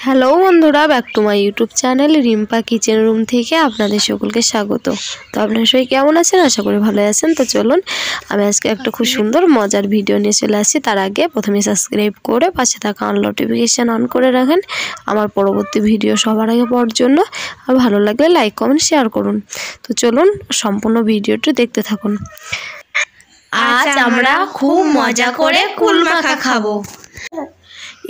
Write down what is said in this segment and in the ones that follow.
Hello বন্ধুরা, back to my YouTube channel Rimpa kitchen room থেকে আপনাদের সকলকে স্বাগত। তো আপনারা সবাই কেমন আছেন? আশা করি ভালো আছেন। তো চলুন, আমি আজকে একটা খুব সুন্দর মজার ভিডিও নিয়ে চলে আসছি। তার আগে প্রথমে সাবস্ক্রাইব করে পাশে থাকা অন নোটিফিকেশান অন করে রাখেন আমার পরবর্তী ভিডিও সবার আগে পাওয়ার জন্য। আর ভালো লাগলে লাইক কমেন্ট শেয়ার করুন। তো চলুন সম্পূর্ণ ভিডিওটি দেখতে থাকুন। আজ আমরা খুব মজা করে কুল মাখা খাবো।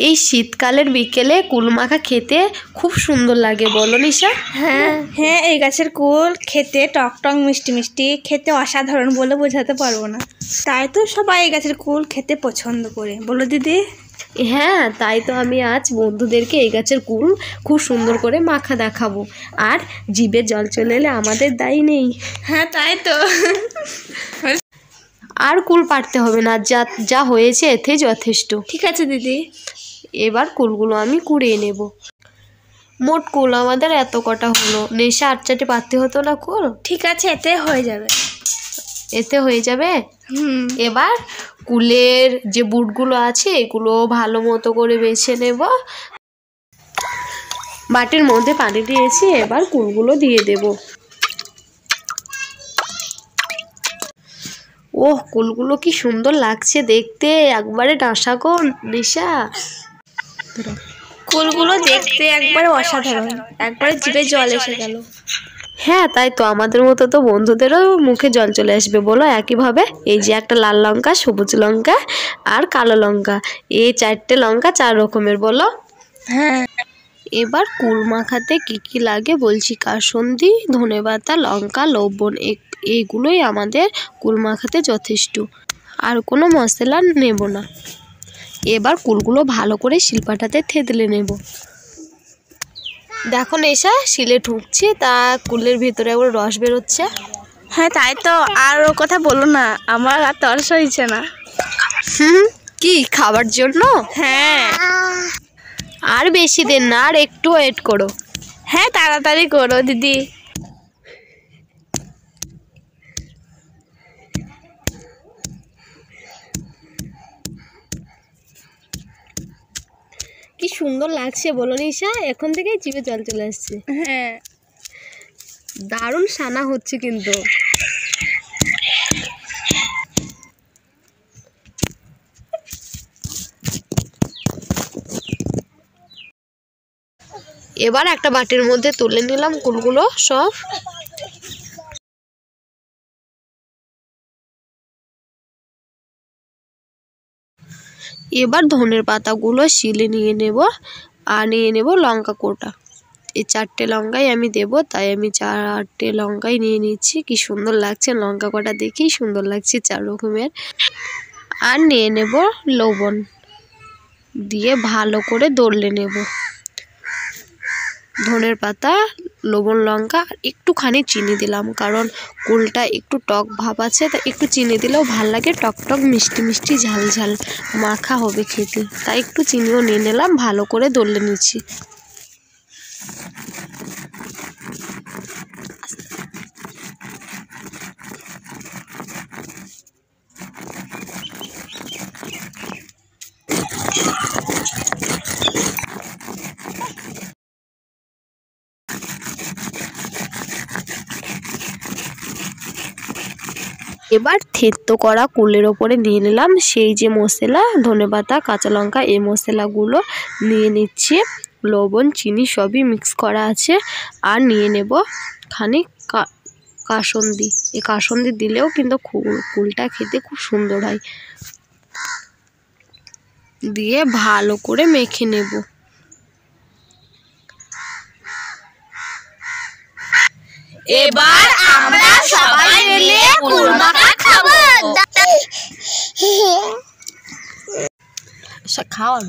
এই শীতকালের বিকেলে কুল মাখা খেতে খুব সুন্দর লাগে, বলো নিশা? হ্যাঁ, এই গাছের কুল খেতে টক টক মিষ্টি মিষ্টি, খেতে অসাধারণ বলে বোঝাতে পারবো না। তাই তো সবাই এই গাছের কুল খেতে পছন্দ করে, বলো দিদি? হ্যাঁ, তাই তো আমি আজ বন্ধুদেরকে এই গাছের কুল খুব সুন্দর করে মাখা দেখাবো। আর জিভে জল চলে এলে আমাদের দায়ী নেই। হ্যাঁ, তাই তো। আর কুল পাড়তে হবে না, যা যা হয়েছে এতে যথেষ্ট। ঠিক আছে দিদি। এবার কুলগুলো আমি কুড়িয়ে নেব। মোট কুল আমাদের এত কটা হলো। নেশা 8-4টে পাততে হতো না কুল? ঠিক আছে, এতে হয়ে যাবে। এতে হয়ে যাবে। এবার কুলের যে বুটগুলো আছে এগুলো ভালো মতো করে বেছে নেব। বাটির মধ্যে পানি দিয়েছি, এবার কুলগুলো দিয়ে দেব। ওহ, কুলগুলো কি সুন্দর লাগছে দেখতে, একবারে ডাসা গো নিশা। কুলগুলো দেখতে একবারে অসাধারণ, একবারে জিভে জল এসে গেল। হ্যাঁ, তাই তো আমাদের মতো তো বন্ধুদেরও মুখে জল চলে আসবে, বলো? একইভাবে এই যে একটা লাল লঙ্কা, সবুজ লঙ্কা আর কালো লঙ্কা, এই 4টে লঙ্কা 4 রকমের, বলো? হ্যাঁ। এবার কুল মাখাতে কি কি লাগে বলছি। কাসুন্দি, ধনেপাতা, লঙ্কা, লবণ, এইগুলোই আমাদের কুল মাখাতে যথেষ্ট। আর কোনো মশলা নেব না। এবার কুলগুলো ভালো করে শিলপাটাতে থেতলে নেব। দেখো নেশা, শিলে ঠুকছি, তা কুলের ভিতরে একবার রস বেরোচ্ছে। হ্যাঁ, তাই তো। আর ও কথা বলো না, আমার আর তরস হয়েছে না। কি খাবার জন্য? হ্যাঁ। আর বেশি দিন না, আর একটু ওয়েট করো। হ্যাঁ, তাড়াতাড়ি করো দিদি। কি সুন্দর লাগছে বলো নিশা, এখন থেকেই জিভে জল চলে আসছে। হ্যাঁ, দারুণ সানা হচ্ছে কিন্তু। এবার একটা বাটির মধ্যে তুলে নিলাম কুলগুলো সব। এবার ধনের পাতাগুলো শিলে নিয়ে নেব। আর নিয়ে নেব লঙ্কা কোটা। এই 4টে লঙ্কাই আমি দেব, তাই আমি 4টে লঙ্কাই নিয়ে নিচ্ছি। কি সুন্দর লাগছে লঙ্কা কটা, দেখেই সুন্দর লাগছে 4 রকমের। আর নিয়ে নেব লবণ, দিয়ে ভালো করে দড়লে নেব। ধনের পাতা, লবণ, লঙ্কা আর একটুখানি চিনি দিলাম, কারণ কুলটা একটু টক ভাব আছে, তাই একটু চিনি দিলেও ভাল লাগে। টক টক মিষ্টি মিষ্টি ঝাল ঝাল মাখা হবে খেতে, তাই একটু চিনিও নিয়ে নিলাম। ভালো করে দড়লে নিচ্ছি। এবার থেতো করা কুলের ওপরে নিয়ে নিলাম সেই যে মশলা, ধনেপাতা, কাঁচা লঙ্কা, এই মশলাগুলো নিয়ে নিচ্ছি। লবণ, চিনি সবই মিক্স করা আছে। আর নিয়ে নেব খানিক কাসুন্দি। এই কাসুন্দি দিলেও কিন্তু কুলটা খেতে খুব সুন্দর হয়। দিয়ে ভালো করে মেখে নেব। এবার আমরা সবাই মিলে কুল মাখা খাবো। খাওয়ান।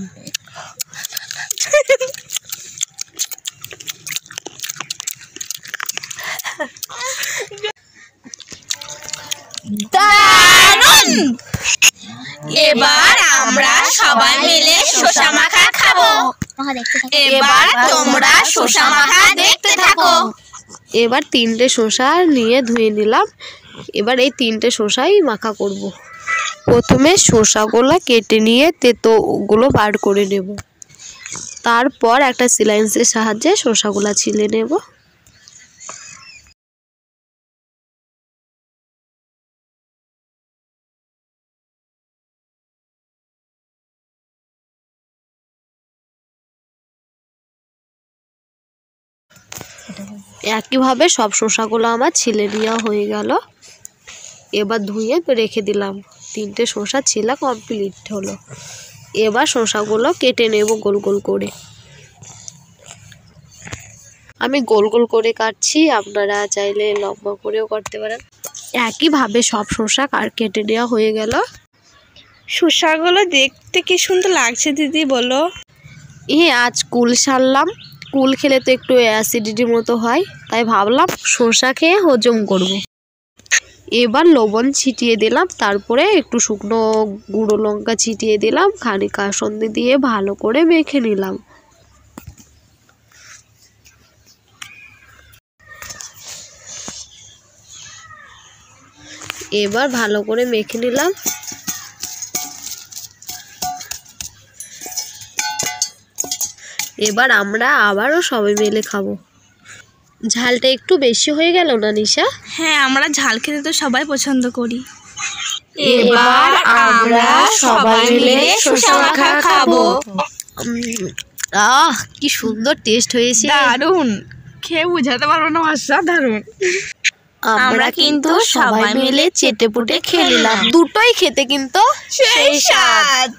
দারুণ! এবার আমরা সবাই মিলে শসা মাখা খাবো। এবার তোমরা শসা মাখা দেখতে থাকো। এবার 3টে শসা নিয়ে ধুয়ে নিলাম। এবার এই 3টে শসাই মাখা করব। প্রথমে শসাগুলো কেটে নিয়ে তেতোগুলো বার করে নেব। তারপর একটা সিলাইন্সের সাহায্যে শসাগুলা ছিলে নেব। একইভাবে সব শসাগুলো আমার ছিলে নেওয়া হয়ে গেল। এবার ধুয়ে রেখে দিলাম। 3টে শসা ছিলা কমপ্লিট হলো। এবার শসাগুলো কেটে নেব গোল গোল করে। আমি গোল গোল করে কাটছি, আপনারা চাইলে লম্বা করেও কাটতে পারেন। একইভাবে সব শসা কেটে নেওয়া হয়ে গেল। শসাগুলো দেখতে কি সুন্দর লাগছে দিদি বলো। আজ কুল সারলাম। কুল খেলে তো একটু অ্যাসিডিটির মতো হয়, তাই ভাবলাম শসা খেয়ে হজম করব। এবার লবণ ছিটিয়ে দিলাম, তারপরে একটু শুকনো গুঁড়ো লঙ্কা ছিটিয়ে দিলাম, খানিক কাসুন্দি দিয়ে ভালো করে মেখে নিলাম। এবার ভালো করে মেখে নিলাম। এবার আমরা আবারও সবাই মিলে খাবো। ঝালটা একটু বেশি হয়ে গেল না নিশা? হ্যাঁ, আমরা ঝাল খেতে তো সবাই পছন্দ করি। এবার আমরা সবাই মিলে শসা মাখা খাবো। কি সুন্দর টেস্ট হয়েছে, দারুণ, খেয়ে বোঝাতে পারবো না, অসাধারণ। আমরা কিন্তু সবাই মিলে চেটেপুটে খেয়ে নিলাম। দুটোই খেতে কিন্তু সেই স্বাদ।